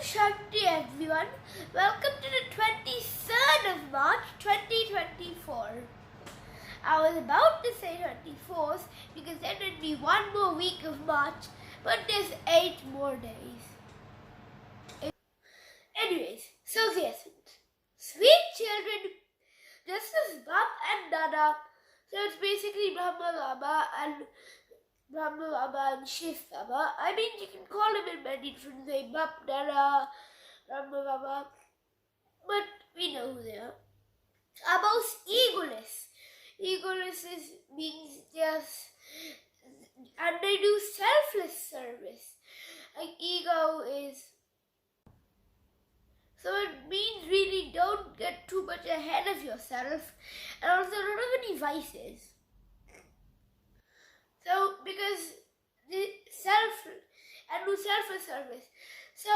Shanti everyone, welcome to the 23rd of March 2024. I was about to say 24th because then it would be one more week of March, but there's 8 more days. Anyways, so the essence. Sweet children, just as Bab and Dada, so it's basically Brahma Baba and Shiv Baba. I mean, you can call them in many different ways, Bab, Dada, Brahma Baba, but we know who they are. Are both egoless. Egoless means just, and they do selfless service. Like ego is, so it means really don't get too much ahead of yourself, and also don't have any vices. So because the selfless service. So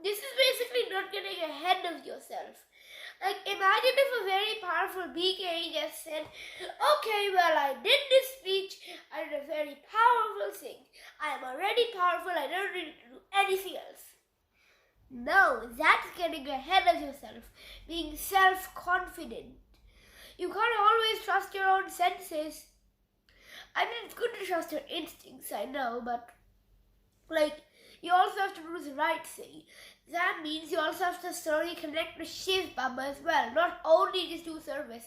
this is basically not getting ahead of yourself. Like imagine if a very powerful BK just said, okay, well I did this speech, I did a very powerful thing. I am already powerful, I don't need to do anything else. No, that's getting ahead of yourself, being self-confident. You can't always trust your own senses. I mean, it's good to trust your instincts, I know, but like, you also have to do the right thing. That means you also have to slowly connect with Shiv Baba as well, not only just do service.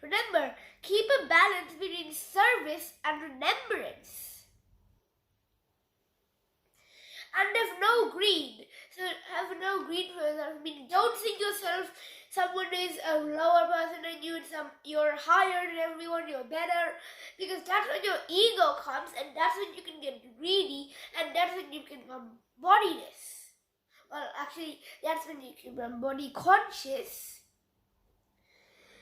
Remember, keep a balance between service and remembrance. And have no greed. So have no greed for yourself. I mean, don't think yourself someone is a lower person than you and you're higher than everyone, you're better. Because that's when your ego comes, and that's when you can get greedy, and that's when you can become bodiless. Well, actually, that's when you can become body conscious.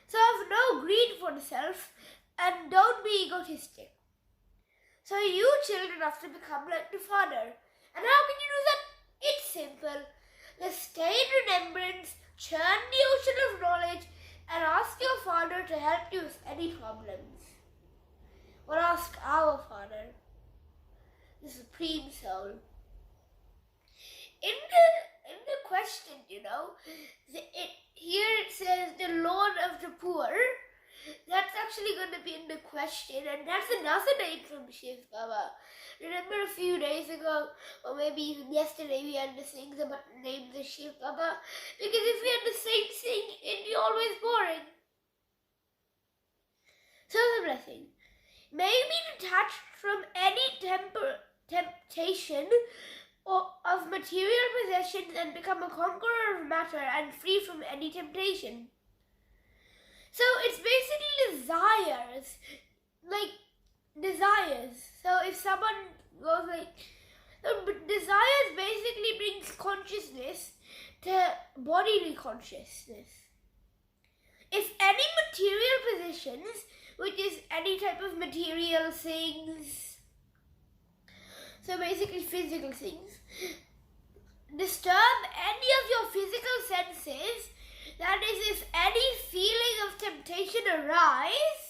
So have no greed for the self, and don't be egotistic. So you children have to become like the father. And how can you do that? It's simple. Just stay in remembrance, churn the ocean of knowledge, and ask your Father to help you with any problems. Or ask our Father, the Supreme Soul. In the question, here it says the Lord of the Poor. That's actually going to be in the question, and that's another name from Shiv Baba. Remember a few days ago, or maybe even yesterday, we had the things about the names of Shiv Baba? Because if we had the same thing, it'd be always boring. So the blessing. May be detached from any temptation of material possessions and become a conqueror of matter and free from any temptation. So it's basically desires, like desires. So if someone goes desires basically brings consciousness to bodily consciousness. If any material possessions, which is any type of material things, so basically physical things, disturb any of your physical senses, that is, if any feeling of temptation arises,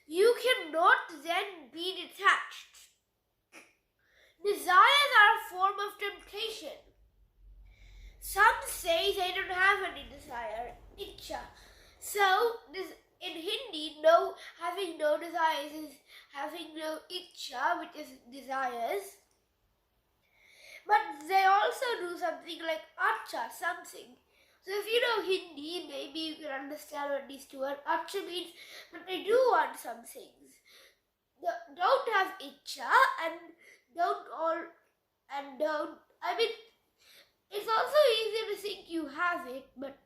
you cannot then be detached. Desires are a form of temptation. Some say they don't have any desire, ichcha. So, in Hindi, having no desires is having no ichcha, which is desires. But they also do something like acha, something. So if you know Hindi, maybe you can understand what these two are. Acha means, but they do want some things. Don't have ichcha it's also easy to think you have it, but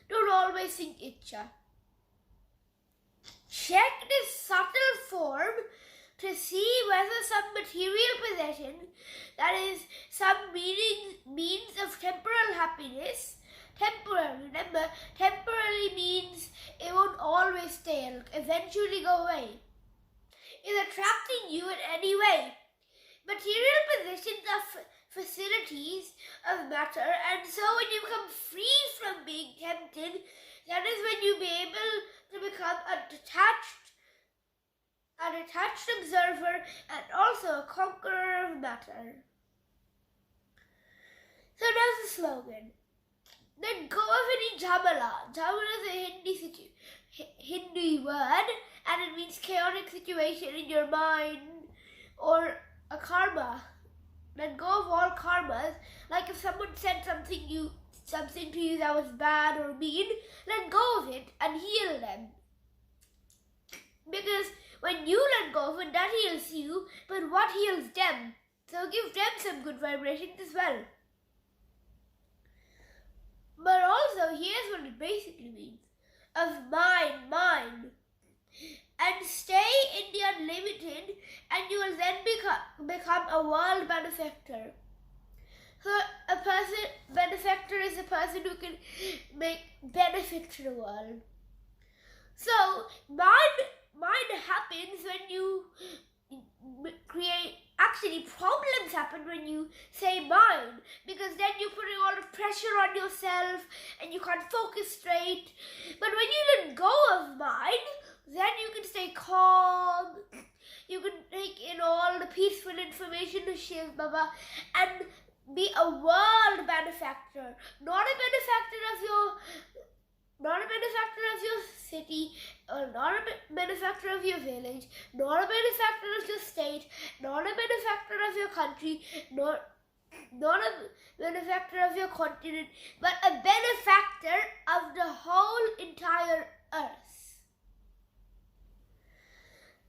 don't always think ichcha. Check this subtle form to see whether some material possession, that is, some means of temporal happiness, remember, temporarily means it won't always stay, it'll eventually go away, is attracting you in any way. Material possessions are facilities of matter, and so when you become free from being tempted, that is when you'll be able to become a detached observer and also a conqueror of matter. So there's a slogan. Then go of any Jamala. Jamala is a Hindi word, and it means chaotic situation in your mind or a karma. Let go of all karmas. Like if someone said something to you that was bad or mean, let go of it and heal them. Because when you let go of it, that heals you, but what heals them? So give them some good vibrations as well. But also, here's what it basically means. Of mind. And stay in the unlimited, and you will then become a world benefactor. So a benefactor is a person who can make benefit to the world. So mind happens when you actually problems happen when you say mind, because then you're putting all the pressure on yourself and you can't focus straight. But when you let go of mind, then you can stay calm, you can take in all the peaceful information of Shiv Baba and be a world benefactor, not a benefactor of your city, or not a benefactor of your village, not a benefactor of your state, not a benefactor of your country, not a benefactor of your continent, but a benefactor of the whole entire earth.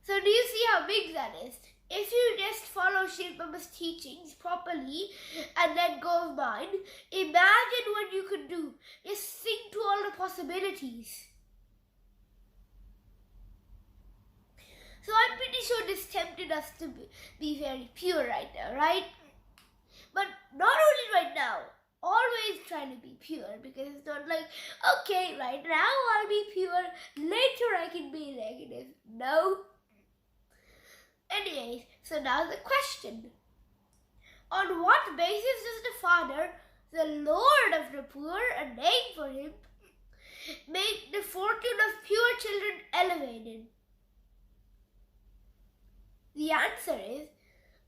So do you see how big that is? If you just follow Shiv Baba's teachings properly and let go of mind, imagine what you could do. Just think to all the possibilities. So I'm pretty sure this tempted us to be very pure right now, right? But not only right now, always trying to be pure, because it's not like, okay, right now I'll be pure, later I can be negative. No. Anyways, so now the question. On what basis does the Father, the Lord of the poor, a name for him, make the fortune of pure children elevated? The answer is,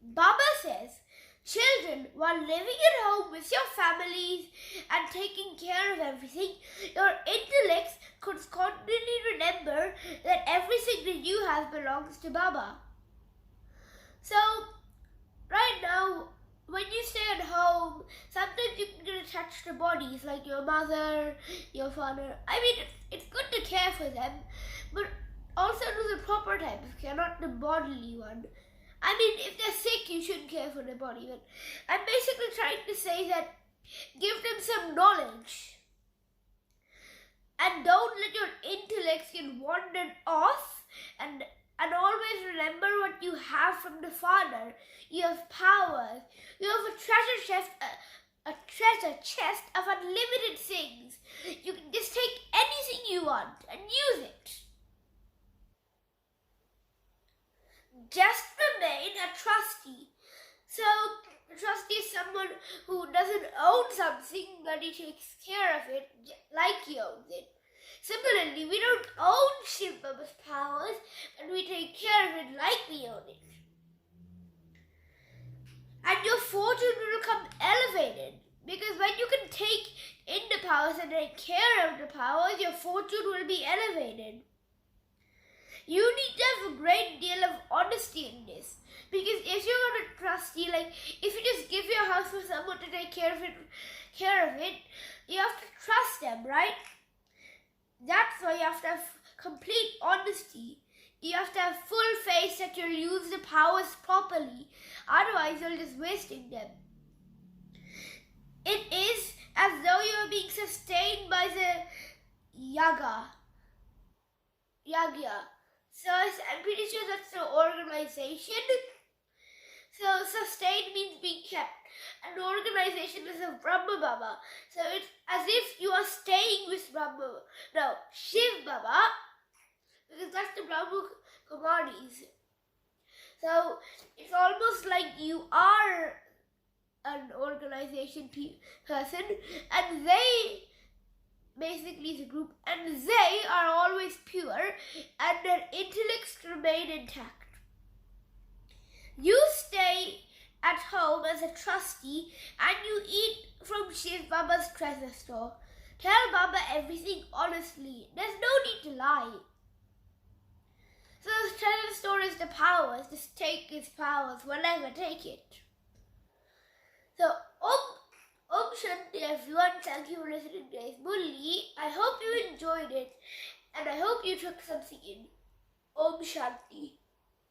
Baba says, children, while living at home with your families and taking care of everything, your intellects could constantly remember that everything that you have belongs to Baba. So, right now, when you stay at home, sometimes you can get attached to bodies like your mother, your father. I mean, it's good to care for them, but also do the proper type of care, not the bodily one. I mean, if they're sick, you shouldn't care for their body, but I'm basically trying to say that give them some knowledge. And don't let your intellects get wandered off, and always remember what you have from the Father. You have powers. You have a treasure chest of unlimited things. You can just take anything you want and use it. Just remain a trustee. So, a trustee is someone who doesn't own something, but he takes care of it like he owns it. Similarly, we don't own Shiv Baba's powers, and we take care of it like we own it. And your fortune will become elevated, because when you can take in the powers and take care of the powers, your fortune will be elevated. You need to have a great deal of honesty in this, because if you're going to trustee, like if you just give your house for someone to take care of it, you have to trust them, right? That's why you have to have complete honesty. You have to have full faith that you'll use the powers properly. Otherwise, you're just wasting them. It is as though you are being sustained by the Yagya. So I'm pretty sure that's the organization. So sustain means being kept. An organization is a Brahma Baba. So it's as if you are staying with Shiv Baba, because that's the Brahma Kumaris. So it's almost like you are an organization person, and they basically is a group, and they are always pure, and their intellects remain intact. You stay at home as a trustee and you eat from Shiv Baba's treasure store. Tell Baba everything honestly. There's no need to lie. So the treasure store is the powers. Just take its powers whenever, take it. So, Om Shanti everyone. Thank you for listening to this Murli. I hope you enjoyed it and I hope you took something in. Om Shanti.